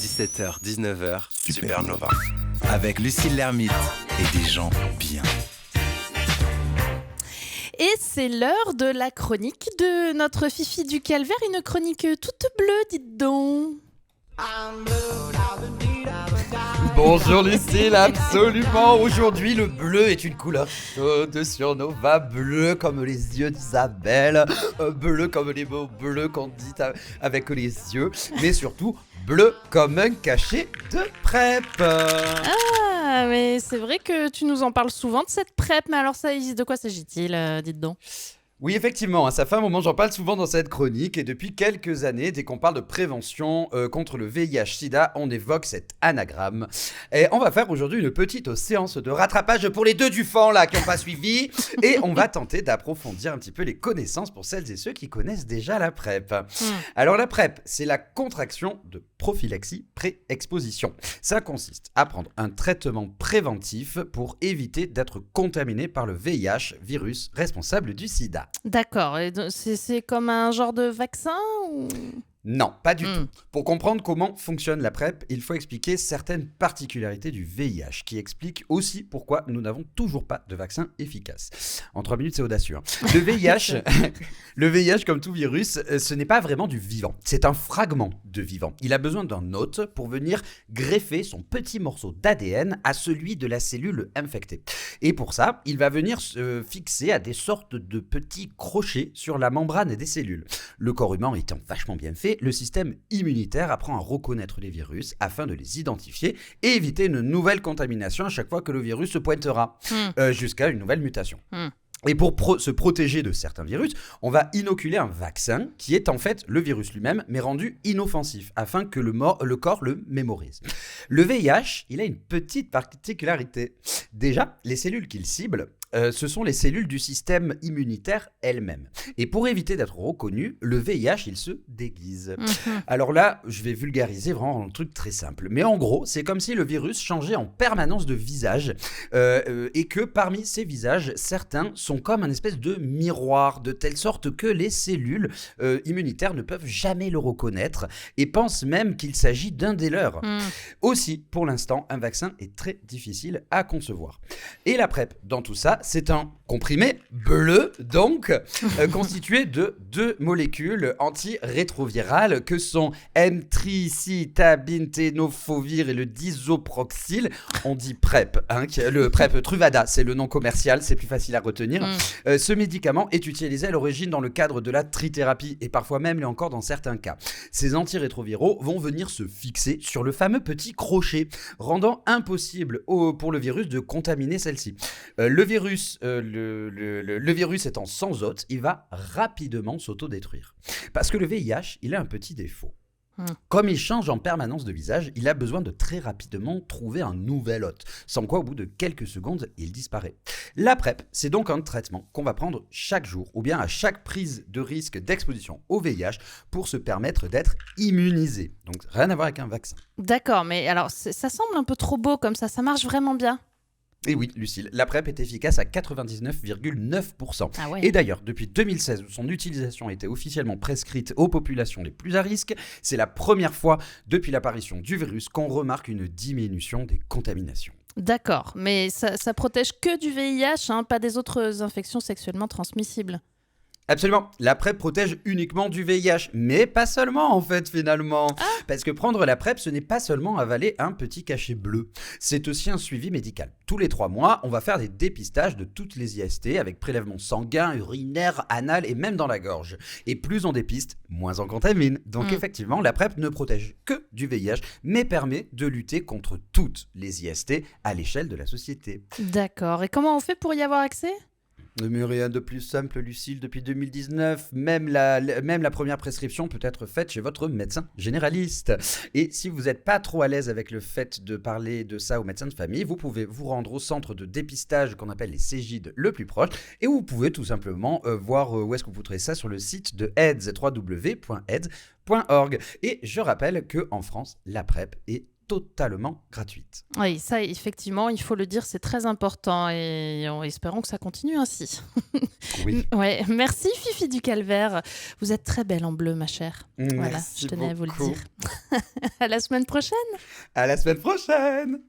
17h, 19h, Supernova. Avec Lucille Lermite et des gens bien. Et c'est l'heure de la chronique de notre Fifi du Calvaire, une chronique toute bleue, dites donc. Bonjour Lucille, absolument. Aujourd'hui, le bleu est une couleur chaude sur Nova, bleu comme les yeux d'Isabelle, bleu comme les mots bleus qu'on dit avec les yeux, mais surtout bleu comme un cachet de PrEP. Ah, mais c'est vrai que tu nous en parles souvent de cette PrEP, mais alors ça, de quoi s'agit-il, dites donc? Oui, effectivement, ça fait un moment, j'en parle souvent dans cette chronique, et depuis quelques années, dès qu'on parle de prévention contre le VIH-Sida, on évoque cet anagramme. Et on va faire aujourd'hui une petite séance de rattrapage pour les deux du fond, là, qui n'ont pas suivi, et on va tenter d'approfondir un petit peu les connaissances pour celles et ceux qui connaissent déjà la PrEP. Alors la PrEP, c'est la contraction de prophylaxie pré-exposition. Ça consiste à prendre un traitement préventif pour éviter d'être contaminé par le VIH, virus responsable du sida. D'accord, et c'est comme un genre de vaccin ou... Non, pas du tout. Pour comprendre comment fonctionne la PrEP, il faut expliquer certaines particularités du VIH, qui expliquent aussi pourquoi nous n'avons toujours pas de vaccin efficace. En 3 minutes, c'est audacieux. Le VIH, comme tout virus, ce n'est pas vraiment du vivant. C'est un fragment de vivant. Il a besoin d'un hôte pour venir greffer son petit morceau d'ADN à celui de la cellule infectée. Et pour ça, il va venir se fixer à des sortes de petits crochets sur la membrane des cellules. Le corps humain étant vachement bien fait, le système immunitaire apprend à reconnaître les virus afin de les identifier et éviter une nouvelle contamination à chaque fois que le virus se pointera, jusqu'à une nouvelle mutation. Et pour se protéger de certains virus, on va inoculer un vaccin qui est en fait le virus lui-même, mais rendu inoffensif, afin que le corps le mémorise. Le VIH, il a une petite particularité. Déjà, les cellules qu'il cible, ce sont les cellules du système immunitaire elles-mêmes. Et pour éviter d'être reconnu, le VIH, il se déguise. Alors là, je vais vulgariser vraiment un truc très simple. Mais en gros, c'est comme si le virus changeait en permanence de visage et que parmi ces visages, certains sont comme un espèce de miroir, de telle sorte que les cellules immunitaires ne peuvent jamais le reconnaître et pensent même qu'il s'agit d'un des leurs. Aussi, pour l'instant, un vaccin est très difficile à concevoir. Et la PrEP, dans tout ça, c'est un comprimé bleu, donc, constitué de 2 molécules antirétrovirales que sont M-tricitabine-tenofovir et le disoproxyl. On dit PrEP, le PrEP Truvada, c'est le nom commercial, c'est plus facile à retenir. Ce médicament est utilisé à l'origine dans le cadre de la trithérapie et parfois même et encore dans certains cas. Ces antirétroviraux vont venir se fixer sur le fameux petit crochet, rendant impossible pour le virus de contaminer celle-ci. Le virus étant sans hôte, il va rapidement s'autodétruire. Parce que le VIH, il a un petit défaut. Comme il change en permanence de visage, il a besoin de très rapidement trouver un nouvel hôte, sans quoi au bout de quelques secondes, il disparaît. La PrEP, c'est donc un traitement qu'on va prendre chaque jour, ou bien à chaque prise de risque d'exposition au VIH pour se permettre d'être immunisé. Donc rien à voir avec un vaccin. D'accord, mais alors ça semble un peu trop beau comme ça marche vraiment bien? Et oui, Lucille, la PrEP est efficace à 99,9%. Ah ouais. Et d'ailleurs, depuis 2016, où son utilisation a été officiellement prescrite aux populations les plus à risque, c'est la première fois depuis l'apparition du virus qu'on remarque une diminution des contaminations. D'accord, mais ça protège que du VIH, pas des autres infections sexuellement transmissibles. Absolument, la PrEP protège uniquement du VIH, mais pas seulement en fait finalement. Parce que prendre la PrEP, ce n'est pas seulement avaler un petit cachet bleu, c'est aussi un suivi médical. Tous les 3 mois, on va faire des dépistages de toutes les IST avec prélèvement sanguin, urinaire, anal et même dans la gorge. Et plus on dépiste, moins on contamine. Donc effectivement, la PrEP ne protège que du VIH, mais permet de lutter contre toutes les IST à l'échelle de la société. D'accord, et comment on fait pour y avoir accès ? Mais rien de plus simple, Lucille, depuis 2019. Même la première prescription peut être faite chez votre médecin généraliste. Et si vous n'êtes pas trop à l'aise avec le fait de parler de ça au médecin de famille, vous pouvez vous rendre au centre de dépistage qu'on appelle les Cégides le plus proche. Et vous pouvez tout simplement voir où est-ce que vous trouverez ça sur le site de AIDS, www.aids.org. Et je rappelle qu'en France, la PrEP est totalement gratuite. Oui, ça, effectivement, il faut le dire, c'est très important et espérons que ça continue ainsi. Oui. Ouais, merci Fifi du Calvaire. Vous êtes très belle en bleu, ma chère. Voilà, Merci je tenais à vous le beaucoup. dire. À la semaine prochaine. À la semaine prochaine.